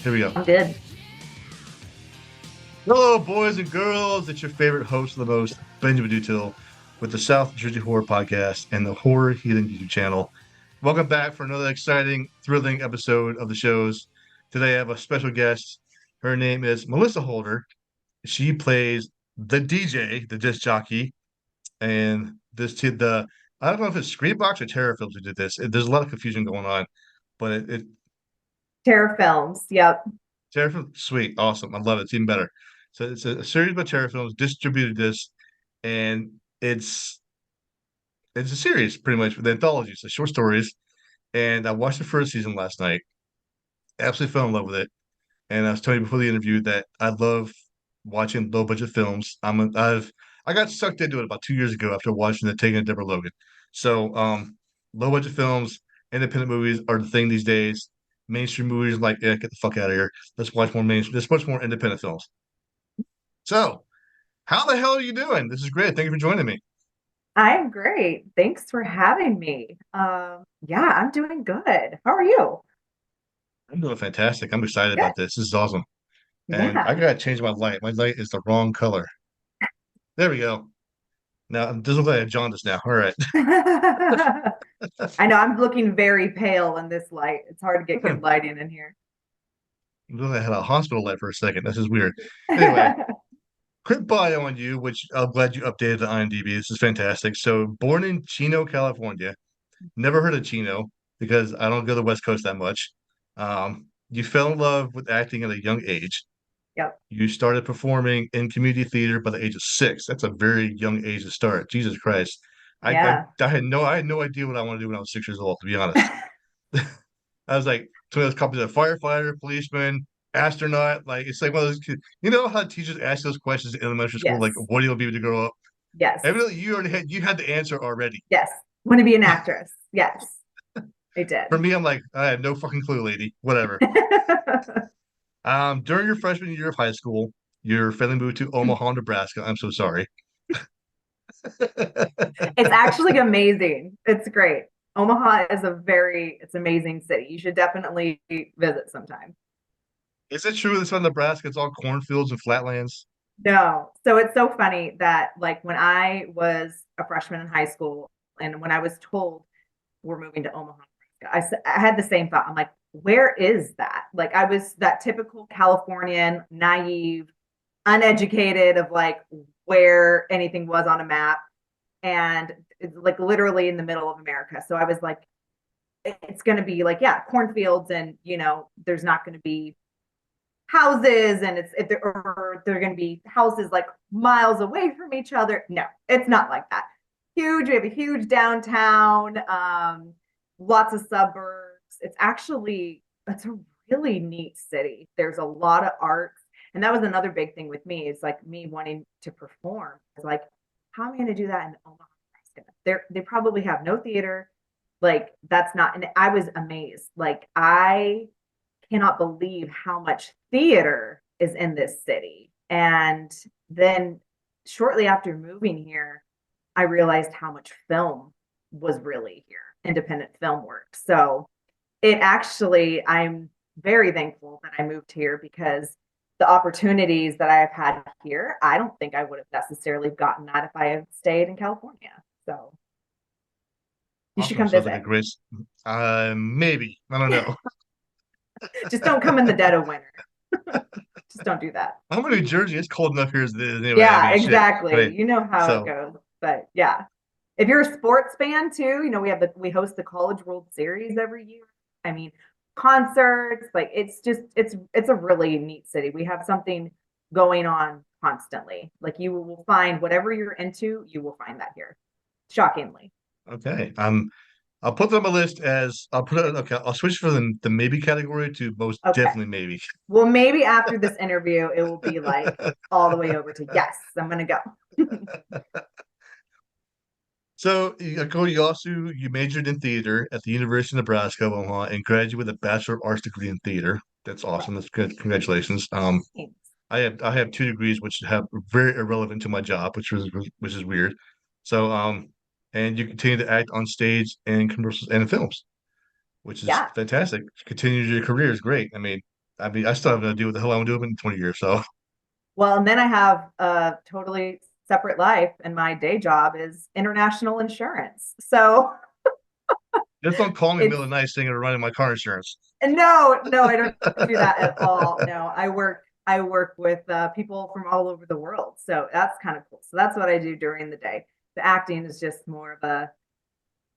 Here we go. I'm good. Hello, boys and girls. It's your favorite host of the most, Benjamin Dutil, with the South Jersey Horror Podcast and the Horror Healing YouTube channel. Welcome back for another exciting, thrilling episode of the shows. Today I have a special guest. Her name is Melissa Holder. She plays the DJ, the disc jockey, and the I don't know if it's Screenbox or Terror Films who did this. There's a lot of confusion going on, but it Terror films. Yep. Terror Films, sweet, awesome. I love it. It's even better. So it's a series by Terror Films distributed this, and it's a series pretty much with anthologies, the short stories. And I watched the first season last night. Absolutely fell in love with it. And I was telling you before the interview that I love watching low budget films. I got sucked into it about 2 years ago after watching The Taking of Deborah Logan. So low budget films, independent movies are the thing these days. Mainstream movies like, yeah, get the fuck out of here. Let's watch more mainstream. Let's watch more independent films. So, how the hell are you doing? This is great. Thank you for joining me. I'm great. Thanks for having me. Yeah, I'm doing good. How are you? I'm doing fantastic. I'm excited Good. about this. This is awesome. And I Yeah. gotta change my light. My light is the wrong color. There we go. Now this looks like a jaundice now. All right. I know I'm looking very pale in this light. It's hard to get good lighting in here. I had a hospital light for a second. This is weird. Anyway, quick bio on you, which I'm glad you updated the IMDb. This is fantastic. So, born in Chino, California. Never heard of Chino because I don't go to the West Coast that much. You fell in love with acting at a young age. Yep. You started performing in community theater by the age of 6. That's a very young age to start. Jesus Christ. Yeah. I had no idea what I wanted to do when I was 6 years old, to be honest. I was like, so those companies like firefighter, policeman, astronaut. Like it's like one of those kids. You know how teachers ask those questions in elementary school, like, Yes. what do you want to be able to grow up? Yes. Evidently, you had the answer already. Yes. Want to be an actress. Yes, I For did. me, I'm like, I have no fucking clue, lady. Whatever. During your freshman year of high school, your family moved to Omaha, Nebraska. I'm so sorry. It's actually amazing. It's great. Omaha is it's amazing city. You should definitely visit sometime. Is it true this on Nebraska? It's all cornfields and flatlands. No. So it's so funny that like when I was a freshman in high school and when I was told we're moving to Omaha, I had the same thought. I'm like, where is that? Like I was that typical Californian, naive, uneducated of like where anything was on a map and it's like literally in the middle of America. So I was like, it's going to be like, yeah, cornfields and, there's not going to be houses and it's if there or they're going to be houses like miles away from each other. No, it's not like that. Huge. We have a huge downtown, lots of suburbs. It's a really neat city. There's a lot of arts, and that was another big thing with me. It's like me wanting to perform. It's like, how am I going to do that in Omaha, Nebraska? They probably have no theater. Like that's not, and I was amazed. Like I cannot believe how much theater is in this city. And then shortly after moving here, I realized how much film was really here, independent film work. So I'm very thankful that I moved here because the opportunities that I have had here, I don't think I would have necessarily gotten that if I had stayed in California. So you should Awesome. come Sounds like a visit. great. Maybe I don't know. Just don't come in the dead of winter. Just don't do that. I'm in New Jersey. It's cold enough here as it is anyway. I Yeah, mean, shit. I exactly. mean, You know how it so goes. But yeah. If you're a sports fan too, we host the College World Series every year. I mean, concerts, like it's a really neat city. We have something going on constantly. Like you will find whatever you're into, you will find that here. Shockingly. okay. I'll put them on my list as I'll put it. Okay, I'll switch for the maybe category to most Okay. definitely maybe. Well, maybe after this interview, it will be like all the way over to yes, I'm gonna go. So, Cody, you majored in theater at the University of Nebraska, Omaha, and graduated with a Bachelor of Arts degree in theater. That's awesome. That's good. Congratulations. Thanks. I have two degrees which have very irrelevant to my job, which is weird. So, and you continue to act on stage and commercials and in films, which is Yeah. fantastic. Continue your career is great. I mean, I mean, I still have no idea what the hell I'm doing in 20 years. So Well, and then I have a totally separate life, and my day job is international insurance. So just don't call me in the it's middle of the night saying I'm running my car insurance. no, no, I don't do that at all. No, I work with people from all over the world. So that's kind of cool. So that's what I do during the day. The acting is just more of a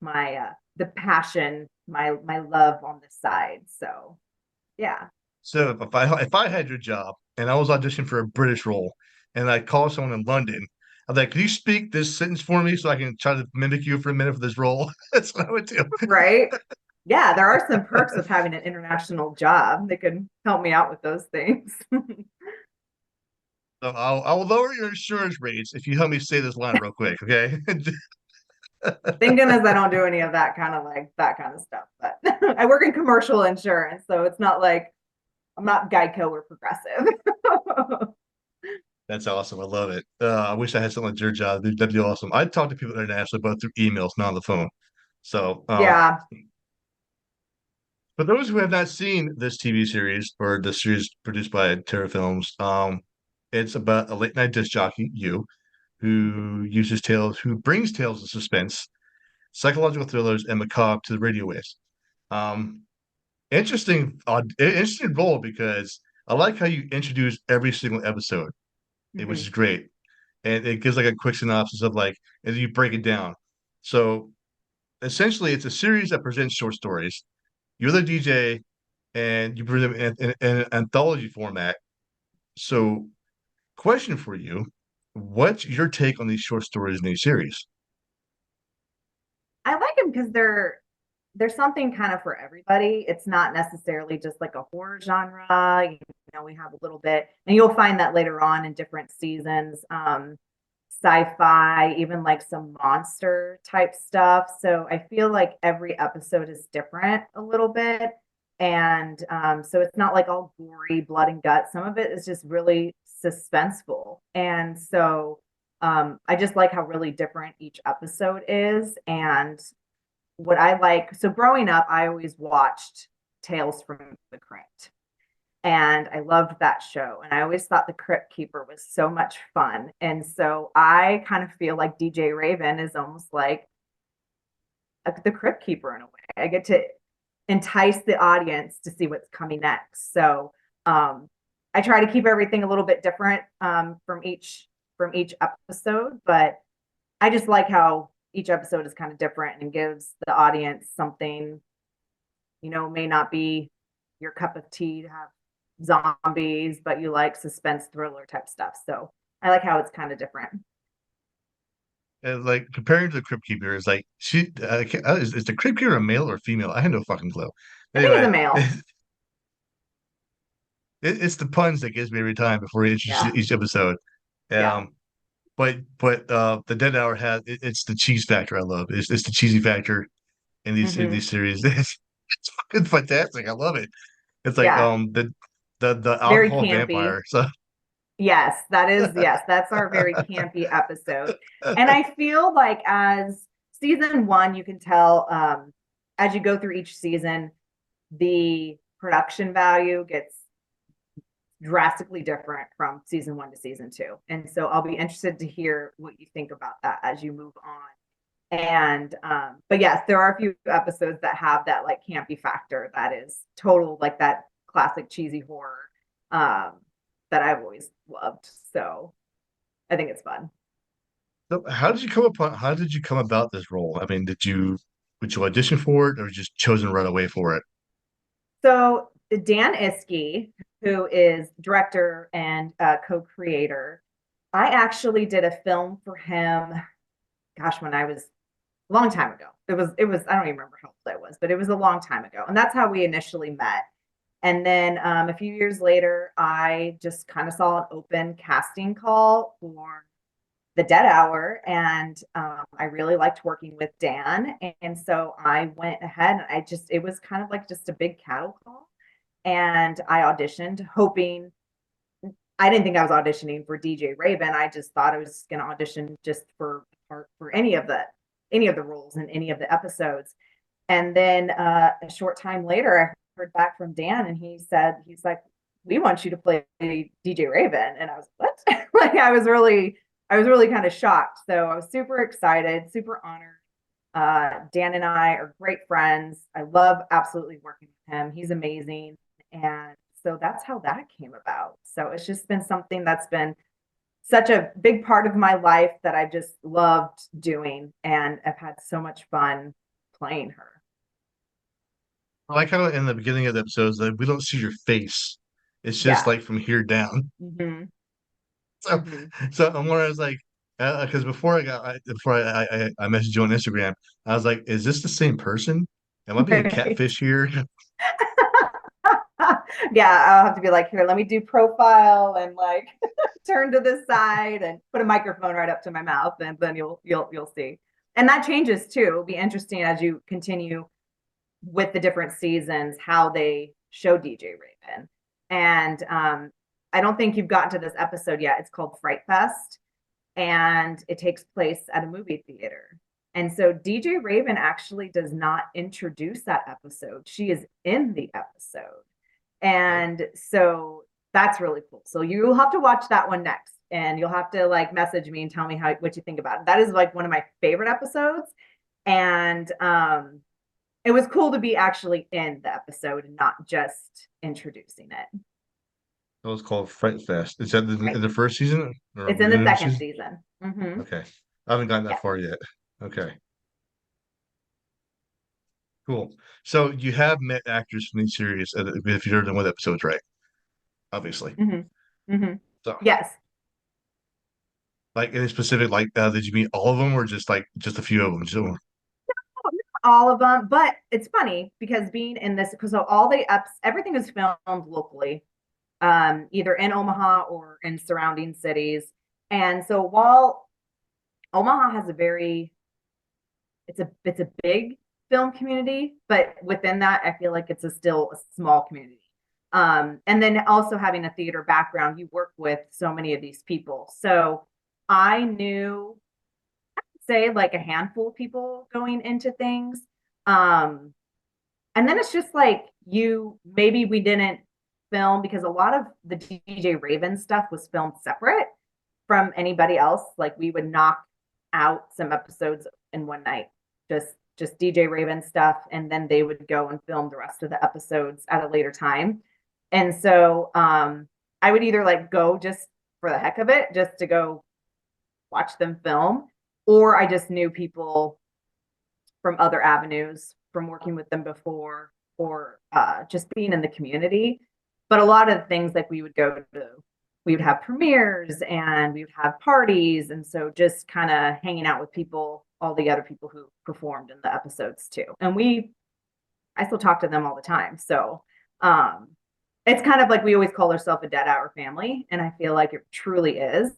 my the passion, my love on the side. So yeah. So if I had your job and I was auditioning for a British role and I call someone in London, I'm like, can you speak this sentence for me so I can try to mimic you for a minute for this role? That's what I would do. Right. Yeah, there are some perks of having an international job. They could help me out with those things. So I will lower your insurance rates if you help me say this line real quick, okay? Thank goodness I don't do any of that kind of stuff. But I work in commercial insurance, so it's not like I'm not Geico or Progressive. That's awesome. I love it. I wish I had something like your job. That'd be awesome. I talk to people internationally, both through emails, not on the phone. So, Yeah. for those who have not seen this TV series or the series produced by Terra Films, it's about a late night disc jockey, you, who brings tales of suspense, psychological thrillers, and macabre to the radio waves. Um, interesting role because I like how you introduce every single episode, which Mm-hmm. is great, and it gives like a quick synopsis of like, and you break it down. So essentially, it's a series that presents short stories. You're the DJ, and you present in an anthology format. So, question for you: what's your take on these short stories in these series? I like them because there's something kind of for everybody. It's not necessarily just like a horror genre. We have a little bit, and you'll find that later on in different seasons. Sci-fi, even like some monster type stuff. So I feel like every episode is different a little bit. And so it's not like all gory, blood and guts. Some of it is just really suspenseful. And so I just like how really different each episode is. And what I like, so growing up, I always watched Tales from the Crypt, and I loved that show. And I always thought the Crypt Keeper was so much fun. And so I kind of feel like DJ Raven is almost like the Crypt Keeper in a way. I get to entice the audience to see what's coming next. So I try to keep everything a little bit different from each episode, but I just like how each episode is kind of different and gives the audience something, may not be your cup of tea to have zombies, but you like suspense thriller type stuff. So I like how it's kind of different. And like comparing to the Crypt Keeper is like is the Crypt Keeper a male or female? I had no fucking clue. I think it's a Anyway, male. it's the puns that gets me every time before we introduce Yeah. each episode. Yeah. Um, but the Dead Hour it's the cheese factor I love. It's the cheesy factor in Hmm. these series. It's fucking fantastic. I love it. It's like Yeah. the Very alcohol campy. vampire. So Yes, that's our very campy episode. And I feel like as season one, you can tell as you go through each season, the production value gets drastically different from season one to season two. And so I'll be interested to hear what you think about that as you move on. And but yes, there are a few episodes that have that like campy factor that is total like that classic cheesy horror um that I've always loved. So I think it's fun. So how did you come about this role? I mean, would you audition for it or just chosen right away for it? So Dan Iskey, who is director and co-creator, I actually did a film for him, gosh, when I was a long time ago. It was I don't even remember how old I was, but it was a long time ago. And that's how we initially met. And then a few years later, I just kind of saw an open casting call for the Dead Hour, and I really liked working with Dan. And so I went ahead and it was kind of like just a big cattle call. And I auditioned, hoping I didn't think I was auditioning for DJ Raven. I just thought I was going to audition just for part for any of the roles in any of the episodes. And then a short time later, I heard back from Dan, and he's like, we want you to play DJ Raven. And I was, what? Like, I was really kind of shocked. So I was super excited, super honored. Dan and I are great friends. I love absolutely working with him. He's amazing. And so that's how that came about. So it's just been something that's been such a big part of my life that I just loved doing. And I've had so much fun playing her. I like how in the beginning of the episodes that we don't see your face. It's just Yeah. like from here down. Hmm. So, Hmm. so I'm more I was like, because before I messaged you on Instagram, I was like, is this the same person? Am I being Right. catfish here? Yeah, I'll have to be like, here, let me do profile and like turn to the side and put a microphone right up to my mouth, and then you'll see. And that changes too. It'll be interesting as you continue with the different seasons how they show DJ Raven. And I don't think you've gotten to this episode yet. It's called Fright Fest, and it takes place at a movie theater. And so DJ Raven actually does not introduce that episode. She is in the episode. Okay. And so that's really cool. So you'll have to watch that one next, and you'll have to like message me and tell me how what you think about it. That is like one of my favorite episodes. And it was cool to be actually in the episode and not just introducing it. That was called Fright Fest. Is that in Right. the first season or It's in the beginning of the second season? season. Hmm. Okay. I haven't gotten that Yeah. far yet. Okay. Cool. So you have met actors from these series if you're done with episodes, right? Obviously. Hmm. Hmm. So Yes. like any specific, like did you meet all of them or just a few of them? So, All of them, but it's funny because being in this, because all the ups, everything is filmed locally, either in Omaha or in surrounding cities. And so while Omaha has a very, it's a big film community, but within that, I feel like it's still a small community. And then also having a theater background, you work with so many of these people. So I knew, say, like a handful of people going into things. Um, and then it's just like you maybe we didn't film because a lot of the DJ Raven stuff was filmed separate from anybody else. Like we would knock out some episodes in one night, just DJ Raven stuff, and then they would go and film the rest of the episodes at a later time. And so I would either like go just for the heck of it, just to go watch them film, or I just knew people from other avenues from working with them before, or just being in the community. But a lot of things like we would have premieres and we would have parties. And so just kind of hanging out with people, all the other people who performed in the episodes too. And I still talk to them all the time. So um, it's kind of like we always call ourselves a dead hour family. And I feel like it truly is.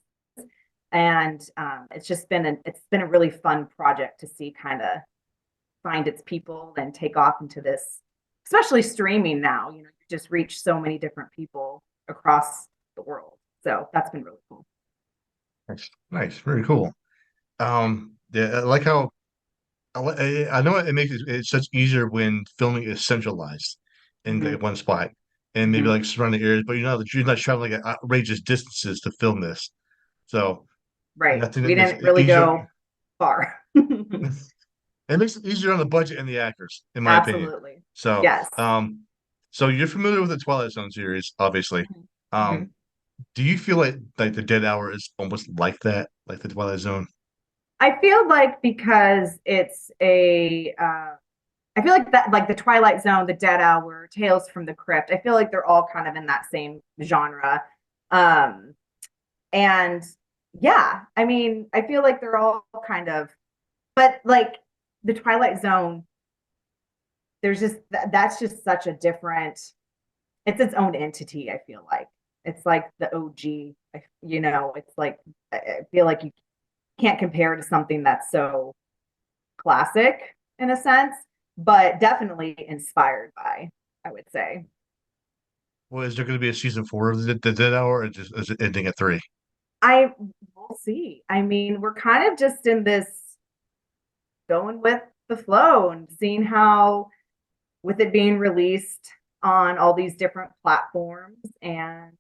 And it's been a really fun project to see kind of find its people and take off into this, especially streaming now. You just reach so many different people across the world. So that's been really cool. nice, nice, very cool. Yeah, I like how I know it makes it's such easier when filming is centralized in Hmm. like, one spot and maybe Hmm. like surrounding areas, but you're not traveling like outrageous distances to film this. So Right. I think We it makes didn't it really easier. go far. It makes it easier on the budget and the actors, in my opinion. Absolutely. So, Yes. so you're familiar with the Twilight Zone series, obviously. Hmm. Um, do you feel like the Dead Hour is almost like that, like the Twilight Zone? I feel like because I feel like that, like the Twilight Zone, the Dead Hour, Tales from the Crypt, I feel like they're all kind of in that same genre. Um, and yeah, I mean, I feel like they're all kind of, but like the Twilight Zone, there's just that's just such a different, it's its own entity. I feel like it's like the OG. It's like I feel like you can't compare to something that's so classic in a sense, but definitely inspired by, I would say. Well, is there going to be a season four of the Dead Hour, or is it ending at three? I We'll see. I mean, we're kind of just in this going with the flow and seeing how, with it being released on all these different platforms, and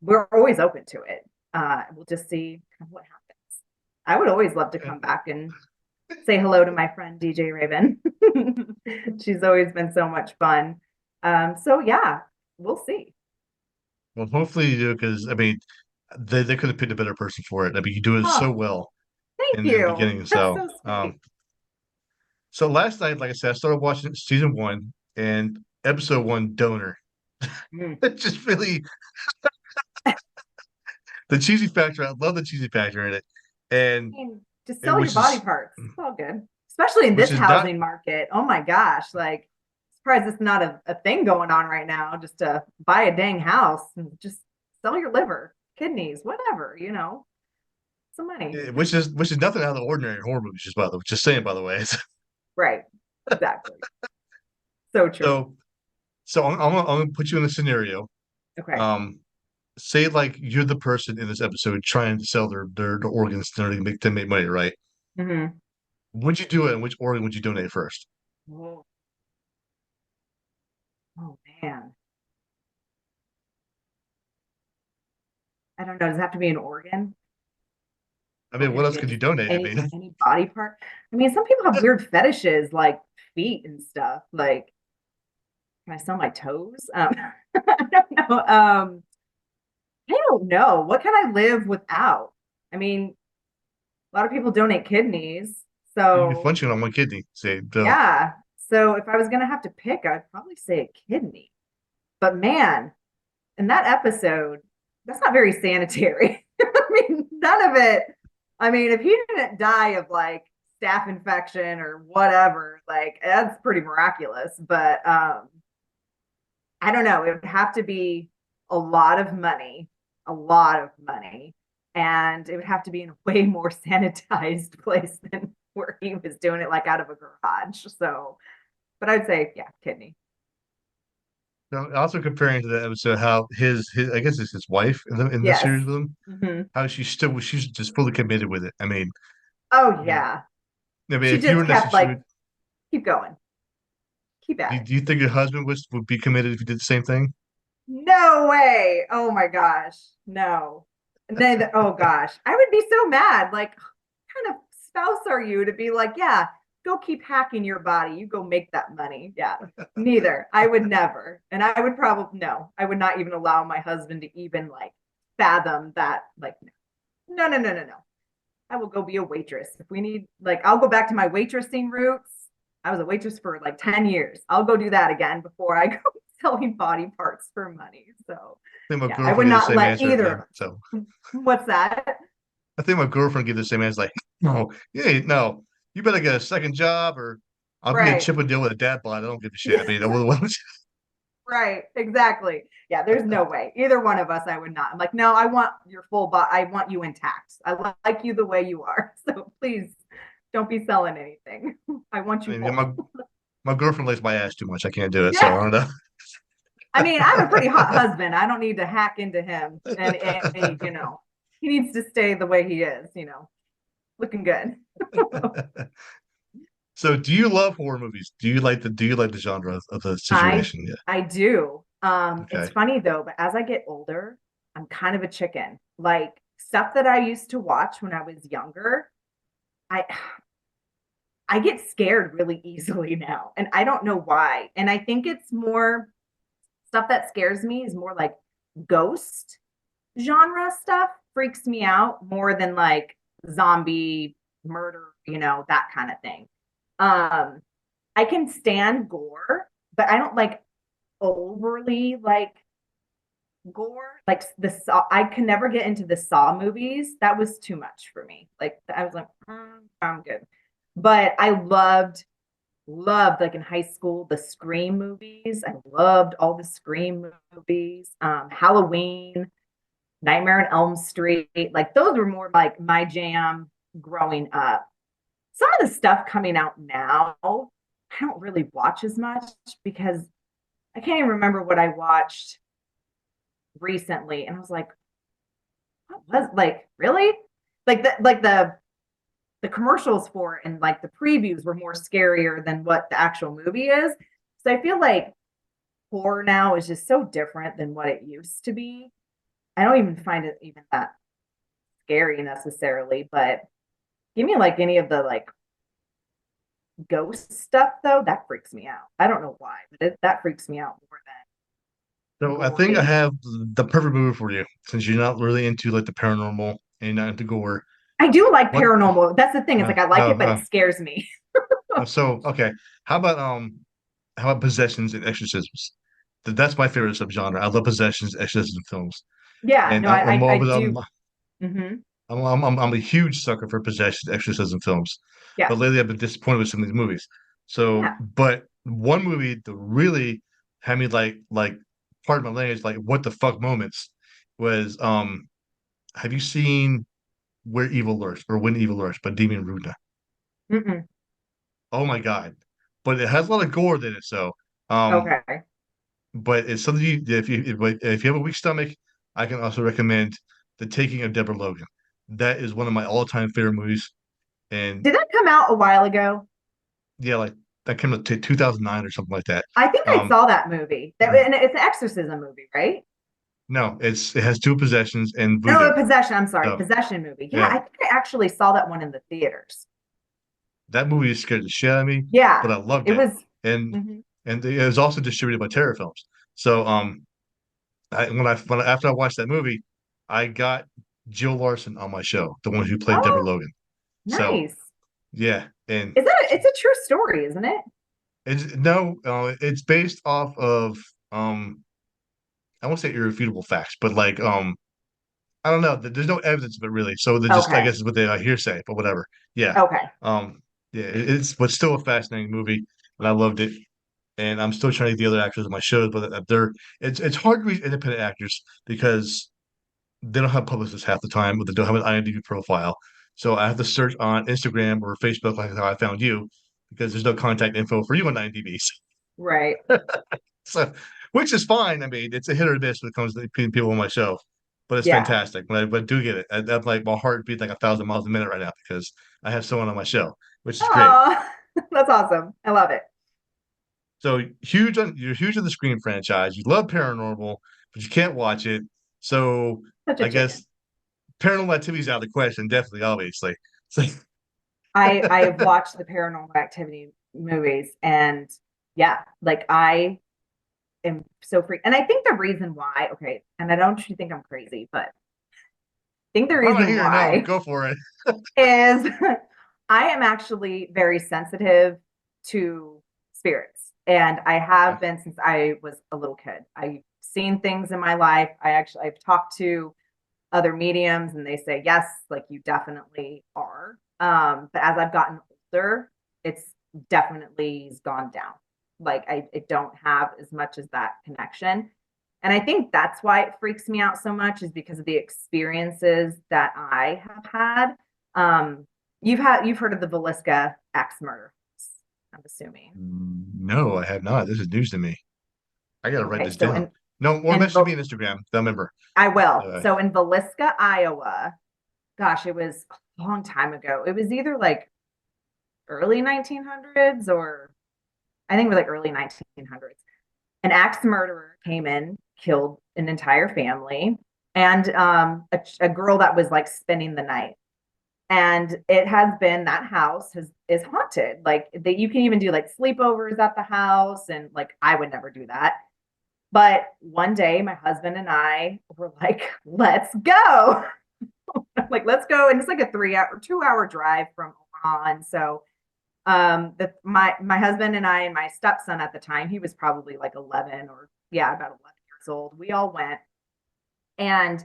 we're always open to it. We'll just see kind of what happens. I would always love to Okay. come back and say hello to my friend DJ Raven. She's always been so much fun. So yeah, we'll see. Well, hopefully you do, because I mean, they could have picked a better person for it. I mean, you do it so Oh, well thank in the you. beginning. That's So, so sweet. so last night, like I said, I started watching season one and episode one, Donor. Mm. It just really the cheesy factor. I love the cheesy factor in it, I and, mean, just and sell your which body is parts. It's all good. Especially in which this is not housing market. Oh my gosh. Like, surprised it's not a thing going on right now just to buy a dang house and just sell your liver, kidneys, whatever, some money. which is nothing out of the ordinary in horror movies. Just saying, by the way. Right. Exactly. So true. So I'm gonna put you in a scenario. Okay. Um, say like you're the person in this episode trying to sell their organs to make money, right? Hmm. Would you do it, and which organ would you donate first? Oh, oh man. I don't know. Does it have to be an organ? I Or mean, can what it else be could you just donate? I any mean, any body part? I mean, some people have weird fetishes like feet and stuff. Like, can I sell my toes? I don't know. I don't know. What can I live without? I mean, a lot of people donate kidneys. you can So, function on one kidney. Say, duh. yeah. So, if I was going to have to pick, I'd probably say a kidney. But man, in that episode, that's not very sanitary. I mean, none of it. I mean, if he didn't die of like staph infection or whatever, like that's pretty miraculous. But I don't know. It would have to be a lot of money, and it would have to be in a way more sanitized place than where he was doing it, like out of a garage. So, but I'd say, yeah, kidney. Now, also comparing to the episode, how his I guess it's his wife in the Yes. series with him, Hmm. how she's just fully committed with it. Oh yeah. I mean, She if you were just in that kept like, situation, keep going, keep at it. do you think your husband would be committed if you did the same thing? No way. Oh my gosh. No. And then, oh gosh, I would be so mad. Like, what kind of spouse are you to be like, yeah, go keep hacking your body. You go make that money. Yeah. Neither. I would never. And I would probably, no, I would not even allow my husband to even like fathom that. Like, no, no, no, no, no. I will go be a waitress. If we need, like, I'll go back to my waitressing roots. I was a waitress for like 10 years. I'll go do that again before I go selling body parts for money. So, I think my yeah, I girlfriend would gave the not same let answer. Yeah. either. So What's that? I think my girlfriend gave the same answer. Like, no, yeah, no, you better get a second job, or I'll give you a Right. chip and deal with a dad bod. I don't give a shit. I mean, Right. Exactly. Yeah, there's no way. Either one of us, I would not. I'm like, no, I want your full body. I want you intact. I like you the way you are. So please don't be selling anything. I want I you mean, whole. my girlfriend likes my ass too much. I can't do it. So Yeah. I don't know. I mean, I have a pretty hot husband. I don't need to hack into him. And he needs to stay the way he is, looking good. So, do you love horror movies? Do you like the genre of the I situation? Yeah. I do. It's Okay. funny though, but as I get older, I'm kind of a chicken. Like stuff that I used to watch when I was younger, I I get scared really easily now, and I don't know why. And I think it's more stuff that scares me is more like ghost genre stuff freaks me out more than like zombie murder, that kind of thing. Um, I can stand gore, but I don't like overly like gore. Like the Saw, I can never get into the Saw movies. That was too much for me. Like I was like, I'm good. But I loved like in high school the Scream movies. I loved all the Scream movies. Halloween, Nightmare on Elm Street, like those were more like my jam growing up. Some of the stuff coming out now, I don't really watch as much because I can't even remember what I watched recently. And I was like, what was like really? Like the commercials for it and like the previews were more scarier than what the actual movie is. So I feel like horror now is just so different than what it used to be. I don't even find it even that scary necessarily, but give me like any of the like ghost stuff though, that freaks me out. I don't know why, but that freaks me out more than So I think I gory. have the perfect movie for you, since you're not really into like the paranormal and you're not into gore. I do like What? paranormal. That's the thing. It's like I like Oh, it, but it scares me. so okay. How about how about possessions and exorcisms? That's my favorite subgenre. I love possessions, exorcism films, Yeah, and no, I do. Hmm. I'm a huge sucker for possession exorcism films. Yeah, But lately I've been disappointed with some of these movies. So, yeah. but one movie that really had me pardon my language, like what the fuck moments was have you seen Where Evil Lurks or When Evil Lurks by Damien Rudna? Mm-mm. Oh my God. But it has a lot of gore in it, so um Okay. but it's something if you have a weak stomach, I can also recommend The Taking of Deborah Logan. That is one of my all-time favorite movies. And Did that come out a while ago? yeah, like that came out to 2009 or something like that. I think I Um, saw that movie. That and it's an exorcism movie, right? no, it has two possessions and No, voodoo. a possession. I'm sorry, So possession movie. Yeah, yeah, I think I actually saw that one in the theaters. that movie scared the shit out of me, Yeah, but I loved it it. was. And Mhm. it was also distributed by Terror Films. So after I watched that movie, I got Jill Larson on my show, the one who played Deborah Oh, Logan. So nice. yeah, and Is that? It's a true story, isn't it? it's no, it's based off of um I won't say irrefutable facts, but I don't know. There's no evidence of it really, so they're just I Okay. guess it's what they hearsay, but whatever. Yeah, Okay. um, yeah, it's but still a fascinating movie, and I loved it. And I'm still trying to get the other actors on my shows, but it's hard to reach independent actors because they don't have publicists half the time, but they don't have an IMDb profile. So I have to search on Instagram or Facebook, like how I found you, because there's no contact info for you on IMDb. Right. So, which is fine. I mean, it's a hit or miss when it comes to people on my show, but it's Yeah. fantastic. When I do get it, I'm like my heart beats like 1,000 miles a minute right now because I have someone on my show, which is great. Oh, that's awesome. I love it. So you're huge on the Scream franchise. You love paranormal, but you can't watch it. So Such a I chicken. guess paranormal activities out of the question, definitely, obviously. So I have watched the Paranormal Activity movies, and yeah, like I am so free. And I think the reason why, okay, and I don't want you to think I'm crazy, but I think the I'm not reason here. No, why go for it. is I am actually very sensitive to spirits. And I have been since I was a little kid. I've seen things in my life. I've talked to other mediums and they say, yes, like you definitely are. But as I've gotten older, it's definitely gone down. Like I don't have as much as that connection. And I think that's why it freaks me out so much is because of the experiences that I have had. Um, you've heard of the Velisca axe murder, I'm assuming. No, I have not. This is news to me. I gotta write Okay, this so down. No, or in message me on Instagram. I remember. I will. Uh, So in Velisca, Iowa, gosh, it was a long time ago. It was either like early 1900s or I think it was like early 1900s. An axe murderer came in, killed an entire family, and a girl that was like spending the night. And it has been that house is haunted. Like that, you can even do like sleepovers at the house, and like I would never do that. But one day, my husband and I were like, "Let's go!" Like, let's go, and it's like a 3 hour, 2 hour drive from Omaha, and so my husband and I and my stepson at the time, he was probably like 11 or yeah, about 11 years old. We all went and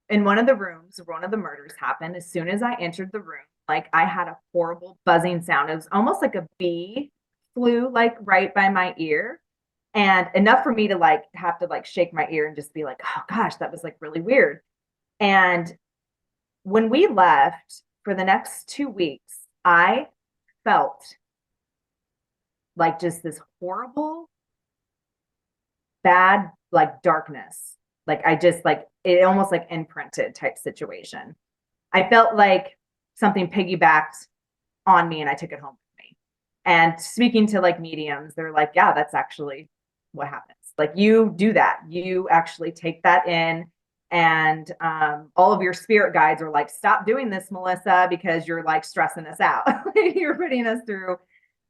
in one of the rooms, one of the murders happened. As soon as I entered the room, like I had a horrible buzzing sound. It was almost like a bee flew like right by my ear and enough for me to like have to like shake my ear and just be like, oh gosh, that was like really weird. And when we left for the next 2 weeks, I felt like just this horrible, bad, like darkness. Like I just like it almost like imprinted type situation. I felt like something piggybacked on me and I took it home with me. And speaking to like mediums, they're like, yeah, that's actually what happens. Like you do that. You actually take that in, and all of your spirit guides are like, stop doing this, Melissa, because you're like stressing us out. You're putting us through.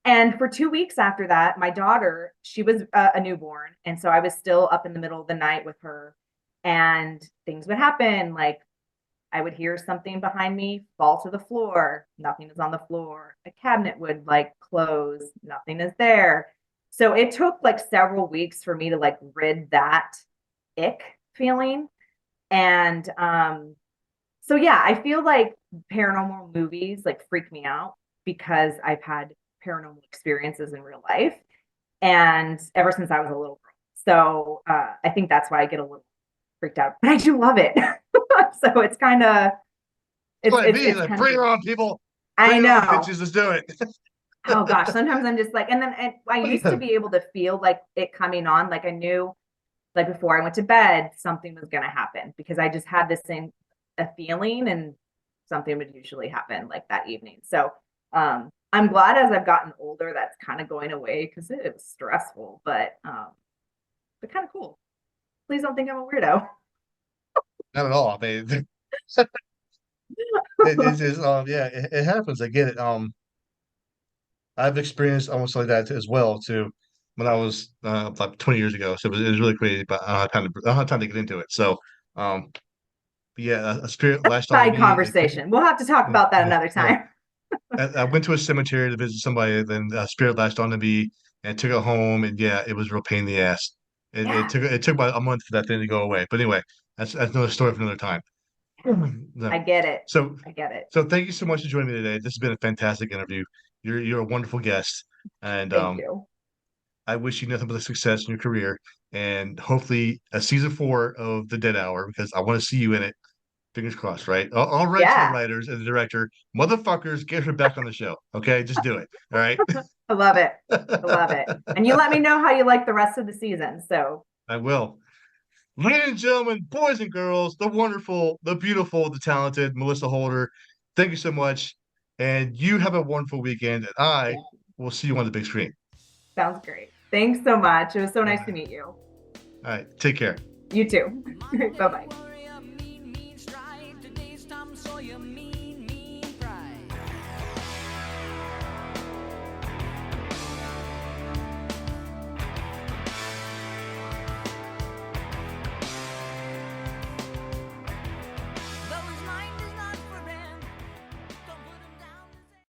And for 2 weeks after that, my daughter, she was a newborn. And so I was still up in the middle of the night with her, and things would happen. Like I would hear something behind me fall to the floor. Nothing is on the floor. A cabinet would like close. Nothing is there. So it took like several weeks for me to like rid that ick feeling. And so yeah, I feel like paranormal movies like freak me out because I've had paranormal experiences in real life, and ever since I was a little girl. So I think that's why I get a little freaked out. But I do love it. So it's kind of That's what I mean. it's Like, kind of bring it on, people. I Bring it on, know. bitches. Let's do it. Oh gosh, sometimes I'm just like, and I used to be able to feel like it coming on. Like I knew, like before I went to bed, something was going to happen because I just had this thing, a feeling, and something would usually happen like that evening. So I'm glad as I've gotten older, that's kind of going away because it was stressful, but kind of cool. Please don't think I'm a weirdo. Not at all. I mean, it's just yeah, it happens. I get it. I've experienced almost like that as well too when I was like 20 years ago. So it was really crazy, but I don't have time to get into it. So um yeah, a spirit latched onto Side me. It took conversation. We'll have to talk yeah, about that yeah, another yeah. time. I went to a cemetery to visit somebody, then a spirit latched onto me and took it home, and yeah, it was a real pain in the ass. Yeah, It took about a month for that thing to go away. But anyway, that's another story for another time. I No. get it. So I get it. so thank you so much for joining me today. This has been a fantastic interview. You're a wonderful guest, and Thank you. I wish you nothing but success in your career, and hopefully a season 4 of The Dead Hour because I want to see you in it. Fingers crossed, right? All right to the Yeah, writers and the director, motherfuckers, get her back on the show. Okay, just do it. All right. I love it. I love it. And you let me know how you like the rest of the season. So I will. Ladies and gentlemen, boys and girls, the wonderful, the beautiful, the talented Melissa Holder, thank you so much. And you have a wonderful weekend. And I yeah, will see you on the big screen. sounds great. Thanks so much. It was so All nice to right. meet you. All right. Take care. You too. Bye bye.